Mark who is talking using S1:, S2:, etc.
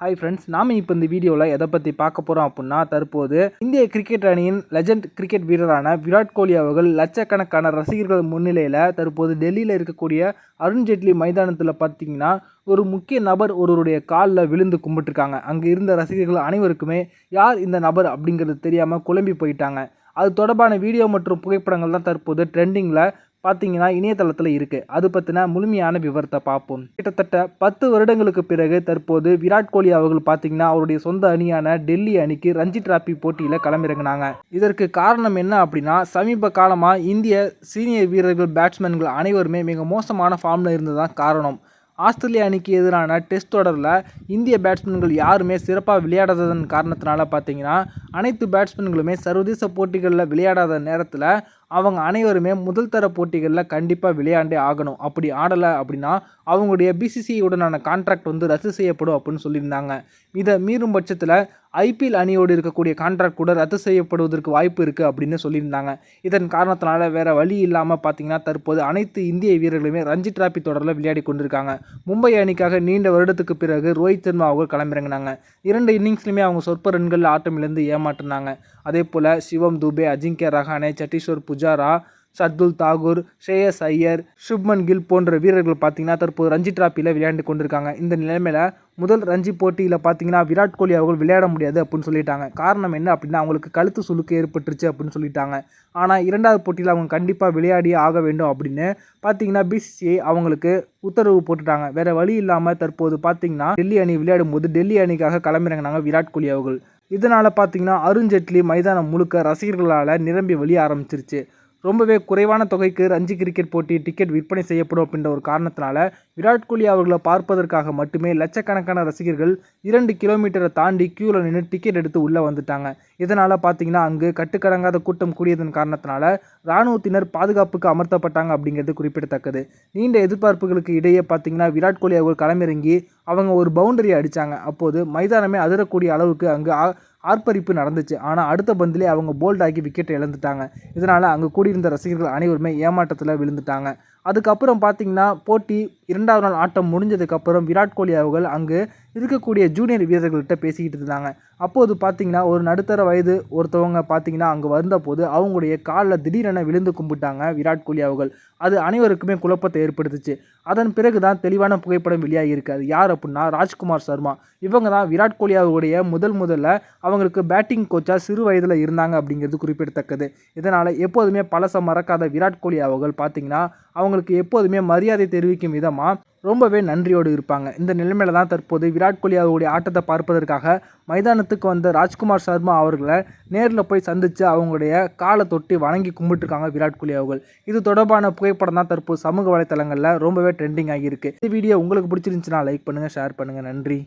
S1: Hi friends, நாம் இப்போ இந்த வீடியோவில் எதை பற்றி பார்க்க போகிறோம் அப்படின்னா, தற்போது இந்திய கிரிக்கெட் அணியின் லெஜண்ட் கிரிக்கெட் வீரரான விராட் கோலி அவர்கள் லட்சக்கணக்கான ரசிகர்கள் முன்னிலையில் தற்போது டெல்லியில் இருக்கக்கூடிய அருண்ஜேட்லி மைதானத்தில் பார்த்தீங்கன்னா ஒரு முக்கிய நபர் ஒருவருடைய காலில் விழுந்து கும்பிட்டுருக்காங்க. அங்கே இருந்த ரசிகர்கள் அனைவருக்குமே யார் இந்த நபர் அப்படிங்கிறது தெரியாமல் குழம்பி போயிட்டாங்க. அது தொடர்பான வீடியோ மற்றும் புகைப்படங்கள் தான் தற்போது ட்ரெண்டிங்கில் பார்த்தீங்கன்னா இணையதளத்தில் இருக்குது. அது பற்றின முழுமையான விவரத்தை பார்ப்போம். கிட்டத்தட்ட 10 வருடங்களுக்கு பிறகு தற்போது விராட் கோலி அவர்கள் பார்த்தீங்கன்னா அவருடைய சொந்த அணியான டெல்லி அணிக்கு ரஞ்சி டிராபி போட்டியில் களமிறங்கினாங்க. இதற்கு காரணம் என்ன அப்படின்னா, சமீப காலமாக இந்திய சீனியர் வீரர்கள் பேட்ஸ்மேன்கள் அனைவருமே மிக மோசமான ஃபார்மில் இருந்ததுதான் காரணம். ஆஸ்திரேலியா அணிக்கு எதிரான டெஸ்ட் தொடரில் இந்திய பேட்ஸ்மேன்கள் யாருமே சிறப்பாக விளையாடாததன் காரணத்தினால பார்த்தீங்கன்னா அனைத்து பேட்ஸ்மேன்களுமே சர்வதேச போட்டிகளில் விளையாடாத நேரத்தில் அவங்க அனைவருமே முதல் தர போட்டிகளில் கண்டிப்பாக விளையாண்டே ஆகணும். அப்படி ஆடலை அப்படின்னா அவங்களுடைய பிசிசிஐ உடனான கான்ட்ராக்ட் ரத்து செய்யப்படும் அப்படின்னு சொல்லியிருந்தாங்க. இதை மீறும் பட்சத்தில் ஐபிஎல் அணியோடு இருக்கக்கூடிய கான்ட்ராக்ட் கூட ரத்து செய்யப்படுவதற்கு வாய்ப்பு இருக்குது அப்படின்னு சொல்லியிருந்தாங்க. இதன் காரணத்தினால வேறு வழி இல்லாமல் பார்த்தீங்கன்னா தற்போது அனைத்து இந்திய வீரர்களுமே ரஞ்சி டிராபி தொடரில் விளையாடி கொண்டிருக்காங்க. மும்பை அணிக்காக நீண்ட வருடத்துக்கு பிறகு ரோஹித் சர்மா அவர்கள் களமிறங்கினாங்க. 2 இன்னிங்ஸ்லையுமே அவங்க சொற்ப ரன்கள் ஆட்டமிழந்து ஏமாற்றினாங்க. அதே போல் சிவம் துபே, அஜிங்கியா ரஹானே, சத்தீஸ்வர் புஜாரா, ஷர்துல் தாகூர், ஷ்ரேயஸ் ஐயர், சுப்மன் கில் போன்ற வீரர்கள் பார்த்தீங்கன்னா தற்போது ரஞ்சி டிராபியில் விளையாண்டு கொண்டிருக்காங்க. இந்த நிலைமையில் முதல் ரஞ்சி போட்டியில் பார்த்தீங்கன்னா விராட் கோலி அவர்கள் விளையாட முடியாது அப்படின்னு சொல்லிட்டாங்க. காரணம் என்ன அப்படின்னா, அவங்களுக்கு கழுத்து சுளுக்கு ஏற்பட்டுருச்சு அப்படின்னு சொல்லிட்டாங்க. ஆனால் 2வது போட்டியில் அவங்க கண்டிப்பாக விளையாடியே ஆக வேண்டும் அப்படின்னு பார்த்தீங்கன்னா பிசிசிஐ அவங்களுக்கு உத்தரவு போட்டுட்டாங்க. வேறு வழி இல்லாமல் தற்போது பார்த்தீங்கன்னா டெல்லி அணி விளையாடும் போது டெல்லி அணிக்காக களமிறங்கினாங்க விராட் கோலி அவர்கள். இதனால் பார்த்தீங்கன்னா அருண்ஜேட்லி மைதானம் முழுக்க ரசிகர்களால் நிரம்பி வழிய ஆரம்பிச்சிருச்சு. ரொம்பவே குறைவான தொகைக்கு ரஞ்சி கிரிக்கெட் போட்டி டிக்கெட் விற்பனை செய்யப்படும் அப்படின்ற ஒரு காரணத்தினால விராட் கோலி அவர்களை பார்ப்பதற்காக மட்டுமே லட்சக்கணக்கான ரசிகர்கள் 2 கிலோமீட்டரை தாண்டி கியூவில் நின்று டிக்கெட் எடுத்து உள்ளே வந்துட்டாங்க. இதனால் பார்த்தீங்கன்னா அங்கு கட்டுக்கடங்காத கூட்டம் கூடியதன் காரணத்தினால இராணுவத்தினர் பாதுகாப்புக்கு அமர்த்தப்பட்டாங்க அப்படிங்கிறது குறிப்பிடத்தக்கது. நீண்ட எதிர்பார்ப்புகளுக்கு இடையே பார்த்தீங்கன்னா விராட் கோலி அவர்கள் களமிறங்கி அவங்க ஒரு பவுண்டரியை அடித்தாங்க. அப்போது மைதானமே அதிரக்கூடிய அளவுக்கு அங்கு ஆர்ப்பரிப்பு நடந்துச்சு. ஆனால் அடுத்த பந்திலே அவங்க போல்டாகி விக்கெட்டை இழந்துட்டாங்க. இதனால் அங்கே கூடியிருந்த ரசிகர்கள் அனைவருமே ஏமாற்றத்தில் விழுந்துட்டாங்க. அதுக்கப்புறம் பார்த்தீங்கன்னா போட்டி 2வது நாள் ஆட்டம் முடிஞ்சதுக்கப்புறம் விராட் கோலி அவர்கள் அங்கு இருக்கக்கூடிய ஜூனியர் வீரர்கள்ட்ட பேசிக்கிட்டு இருந்தாங்க. அப்போது பார்த்தீங்கன்னா ஒரு நடுத்தர வயது ஒருத்தவங்க பார்த்தீங்கன்னா அங்கே வந்தபோது அவங்களுடைய காலில் திடீரென விழுந்து கும்பிட்டாங்க விராட் கோலி அவர்கள். அது அனைவருக்குமே குழப்பத்தை ஏற்படுத்துச்சு. அதன் பிறகு தான் தெளிவான புகைப்படம் வெளியாகி இருக்குது. அது யார் அப்படின்னா ராஜ்குமார் சர்மா. இவங்க தான் விராட் கோலி அவர்களுடைய முதல்ல அவங்களுக்கு பேட்டிங் கோச்சாக சிறு வயதில் இருந்தாங்க அப்படிங்கிறது குறிப்பிடத்தக்கது. இதனால் எப்போதுமே பழச மறக்காத விராட் கோலி அவர்கள் பார்த்தீங்கன்னா அவங்களுக்கு எப்போதுமே மரியாதை தெரிவிக்கும் விதமாக ரொம்பவே நன்றியோடு இருப்பாங்க. இந்த நிலைமையில தான் தற்போது விராட் கோலி அவருடைய ஆட்டத்தை பார்ப்பதற்காக மைதானத்துக்கு வந்த ராஜ்குமார் சர்மா அவர்களை நேரில் போய் சந்தித்து அவங்களுடைய காலை தொட்டி வணங்கி கும்பிட்டுருக்காங்க விராட் கோலி அவர்கள். இது தொடர்பான புகைப்படம் தான் தற்போது சமூக வலைத்தளங்களில் ரொம்பவே ட்ரெண்டிங் ஆகியிருக்கு. இந்த வீடியோ உங்களுக்கு பிடிச்சிருந்துச்சுன்னா லைக் பண்ணுங்கள், ஷேர் பண்ணுங்கள். நன்றி.